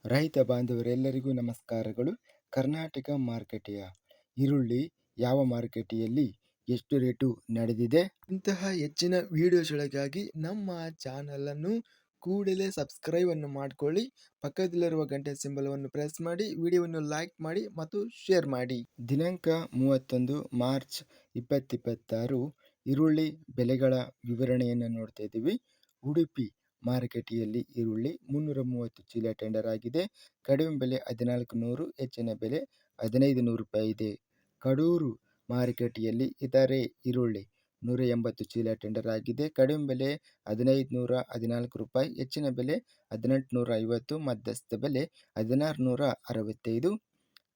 ರೈತ ಬಾಂಧವರೆಲ್ಲರಿಗೂ ನಮಸ್ಕಾರಗಳು. ಕರ್ನಾಟಕ ಮಾರುಕಟ್ಟೆಯ ಈರುಳ್ಳಿ ಯಾವ ಮಾರುಕಟ್ಟೆಯಲ್ಲಿ ಎಷ್ಟು ರೇಟು ನಡೆದಿದೆ? ಇಂತಹ ಹೆಚ್ಚಿನ ವಿಡಿಯೋಸ್ಗಳಿಗಾಗಿ ನಮ್ಮ ಚಾನಲನ್ನು ಕೂಡಲೇ ಸಬ್ಸ್ಕ್ರೈಬ್ ಅನ್ನು ಮಾಡಿಕೊಳ್ಳಿ. ಪಕ್ಕದಲ್ಲಿರುವ ಗಂಟೆ ಸಿಂಬಲವನ್ನು ಪ್ರೆಸ್ ಮಾಡಿ, ವಿಡಿಯೋವನ್ನು ಲೈಕ್ ಮಾಡಿ ಮತ್ತು ಶೇರ್ ಮಾಡಿ. ದಿನಾಂಕ 31 ಮಾರ್ಚ್ 2026 ಈರುಳ್ಳಿ ಬೆಲೆಗಳ ವಿವರಣೆಯನ್ನು ನೋಡ್ತಾ ಇದ್ದೀವಿ. ಉಡುಪಿ ಮಾರುಕಟ್ಟೆಯಲ್ಲಿ ಈರುಳ್ಳಿ 330 ಚೀಲ ಟೆಂಡರ್ ಆಗಿದೆ. ಕಡಿಮೆ ಬೆಲೆ 1400, ಹೆಚ್ಚಿನ ಬೆಲೆ 1500 ರೂಪಾಯಿ ಇದೆ. ಕಡೂರು ಮಾರುಕಟ್ಟೆಯಲ್ಲಿ ಇತರೆ ಈರುಳ್ಳಿ 180 ಚೀಲ ಟೆಂಡರ್ ಆಗಿದೆ. ಕಡಿಮೆ ಬೆಲೆ 1514 ರೂಪಾಯಿ, ಹೆಚ್ಚಿನ ಬೆಲೆ 1850, ಮಧ್ಯಸ್ಥ ಬೆಲೆ 1665.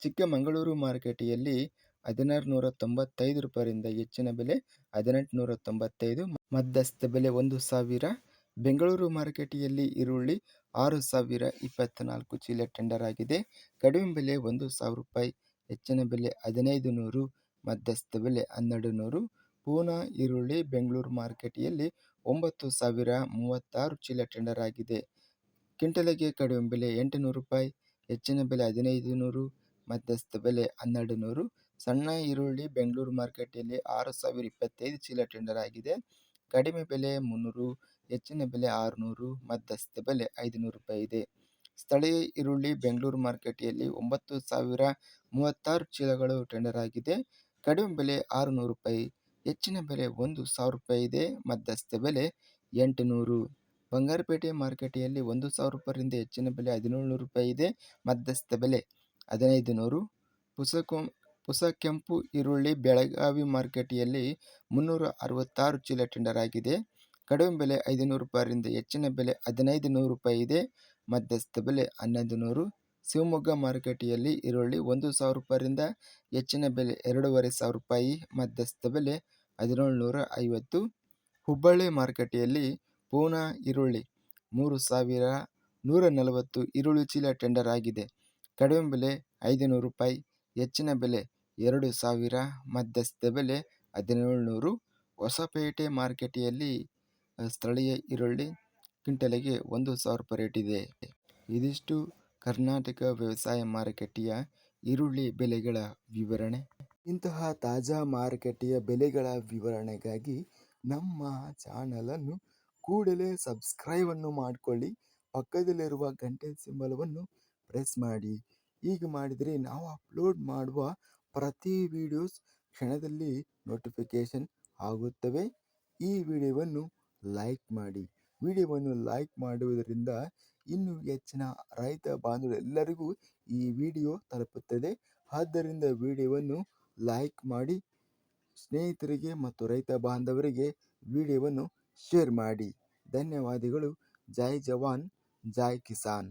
ಚಿಕ್ಕಮಗಳೂರು ಮಾರುಕಟ್ಟೆಯಲ್ಲಿ 1695 ರೂಪಾಯಿಯಿಂದ ಹೆಚ್ಚಿನ ಬೆಲೆ 1895, ಮಧ್ಯಸ್ಥ ಬೆಲೆ 1000. ಬೆಂಗಳೂರು ಮಾರುಕಟ್ಟೆಯಲ್ಲಿ ಈರುಳ್ಳಿ 6024 ಚೀಲ ಟೆಂಡರ್ ಆಗಿದೆ. ಕಡಿಮೆ ಬೆಲೆ 1000 ರೂಪಾಯಿ, ಹೆಚ್ಚಿನ ಬೆಲೆ 1500, ಮಧ್ಯಸ್ಥ ಬೆಲೆ 1200. ಪೂನಾ ಈರುಳ್ಳಿ ಬೆಂಗಳೂರು ಮಾರುಕಟ್ಟೆಯಲ್ಲಿ 9036 ಚೀಲ ಟೆಂಡರ್ ಆಗಿದೆ. ಕ್ವಿಂಟಲಿಗೆ ಕಡಿಮೆ ಬೆಲೆ 800 ರೂಪಾಯಿ, ಹೆಚ್ಚಿನ ಬೆಲೆ 1500, ಮಧ್ಯಸ್ಥ ಬೆಲೆ 1200. ಸಣ್ಣ ಈರುಳ್ಳಿ ಬೆಂಗಳೂರು ಮಾರುಕಟ್ಟೆಯಲ್ಲಿ 6025 ಚೀಲ ಟೆಂಡರ್ ಆಗಿದೆ. ಕಡಿಮೆ ಬೆಲೆ 300, ಹೆಚ್ಚಿನ ಬೆಲೆ 600, ಮಧ್ಯಸ್ಥ ಬೆಲೆ 500 ರೂಪಾಯಿ ಇದೆ. ಸ್ಥಳೀಯ ಈರುಳ್ಳಿ ಬೆಂಗಳೂರು ಮಾರುಕಟ್ಟೆಯಲ್ಲಿ 9036 ಚೀಲಗಳು ಟೆಂಡರ್ ಆಗಿದೆ. ಕಡಿಮೆ ಬೆಲೆ 600 ರೂಪಾಯಿ, ಹೆಚ್ಚಿನ ಬೆಲೆ 1000 ರೂಪಾಯಿ ಇದೆ. ಮಧ್ಯಸ್ಥ ಬೆಲೆ 800. ಬಂಗಾರಪೇಟೆ ಮಾರುಕಟ್ಟೆಯಲ್ಲಿ 1000 ರೂಪಾಯಿಯಿಂದ ಹೆಚ್ಚಿನ ಬೆಲೆ 1700 ರೂಪಾಯಿ ಇದೆ. ಮಧ್ಯಸ್ಥ ಬೆಲೆ 1500. ಪುಸಕೆಂಪು ಈರುಳ್ಳಿ ಬೆಳಗಾವಿ ಮಾರುಕಟ್ಟೆಯಲ್ಲಿ 366 ಚೀಲ ಟೆಂಡರ್ ಆಗಿದೆ. ಕಡಿಮೆ ಬೆಲೆ 500 ರೂಪಾಯಿಯಿಂದ ಹೆಚ್ಚಿನ ಬೆಲೆ 1500 ರೂಪಾಯಿ ಇದೆ. ಮಧ್ಯಸ್ಥ ಬೆಲೆ 1100. ಶಿವಮೊಗ್ಗ ಮಾರುಕಟ್ಟೆಯಲ್ಲಿ ಈರುಳ್ಳಿ 1000 ರೂಪಾಯಿಯಿಂದ ಹೆಚ್ಚಿನ ಬೆಲೆ 2500 ರೂಪಾಯಿ, ಮಧ್ಯಸ್ಥ ಬೆಲೆ 1750. ಹುಬ್ಬಳ್ಳಿ ಮಾರುಕಟ್ಟೆಯಲ್ಲಿ ಪೂನಾ ಈರುಳ್ಳಿ 3140 ಈರುಳ್ಳಿ ಚೀಲ ಟೆಂಡರ್ ಆಗಿದೆ. ಕಡಿಮೆ ಬೆಲೆ 500 ರೂಪಾಯಿ, ಹೆಚ್ಚಿನ ಬೆಲೆ 2000, ಮಧ್ಯಸ್ಥ ಬೆಲೆ 1700. ಹೊಸಪೇಟೆ ಮಾರುಕಟ್ಟೆಯಲ್ಲಿ ಸ್ಥಳೀಯ ಈರುಳ್ಳಿ ಕ್ವಿಂಟಲಿಗೆ 1000 ರೂಪಾಯಿ ರೇಟ್ ಇದೆ. ಇದಿಷ್ಟು ಕರ್ನಾಟಕ ವ್ಯವಸಾಯ ಮಾರುಕಟ್ಟೆಯ ಈರುಳ್ಳಿ ಬೆಲೆಗಳ ವಿವರಣೆ. ಇಂತಹ ತಾಜಾ ಮಾರುಕಟ್ಟೆಯ ಬೆಲೆಗಳ ವಿವರಣೆಗಾಗಿ ನಮ್ಮ ಚಾನಲನ್ನು ಕೂಡಲೇ ಸಬ್ಸ್ಕ್ರೈಬ್ ಅನ್ನು ಮಾಡಿಕೊಳ್ಳಿ. ಪಕ್ಕದಲ್ಲಿರುವ ಗಂಟೆ ಸಿಂಬಲವನ್ನು ಪ್ರೆಸ್ ಮಾಡಿ. ಹೀಗೆ ಮಾಡಿದರೆ ನಾವು ಅಪ್ಲೋಡ್ ಮಾಡುವ ಪ್ರತಿ ವಿಡಿಯೋಸ್ ಕ್ಷಣದಲ್ಲಿ ನೋಟಿಫಿಕೇಶನ್ ಆಗುತ್ತವೆ. ಈ ವಿಡಿಯೋವನ್ನು ಲೈಕ್ ಮಾಡಿ. ವಿಡಿಯೋವನ್ನು ಲೈಕ್ ಮಾಡುವುದರಿಂದ ಇನ್ನೂ ಹೆಚ್ಚಿನ ರೈತ ಬಾಂಧವರೆಲ್ಲರಿಗೂ ಈ ವಿಡಿಯೋ ತಲುಪುತ್ತದೆ. ಆದ್ದರಿಂದ ವಿಡಿಯೋವನ್ನು ಲೈಕ್ ಮಾಡಿ, ಸ್ನೇಹಿತರಿಗೆ ಮತ್ತು ರೈತ ಬಾಂಧವರಿಗೆ ವಿಡಿಯೋವನ್ನು ಶೇರ್ ಮಾಡಿ. ಧನ್ಯವಾದಗಳು. ಜೈ ಜವಾನ್, ಜೈ ಕಿಸಾನ್.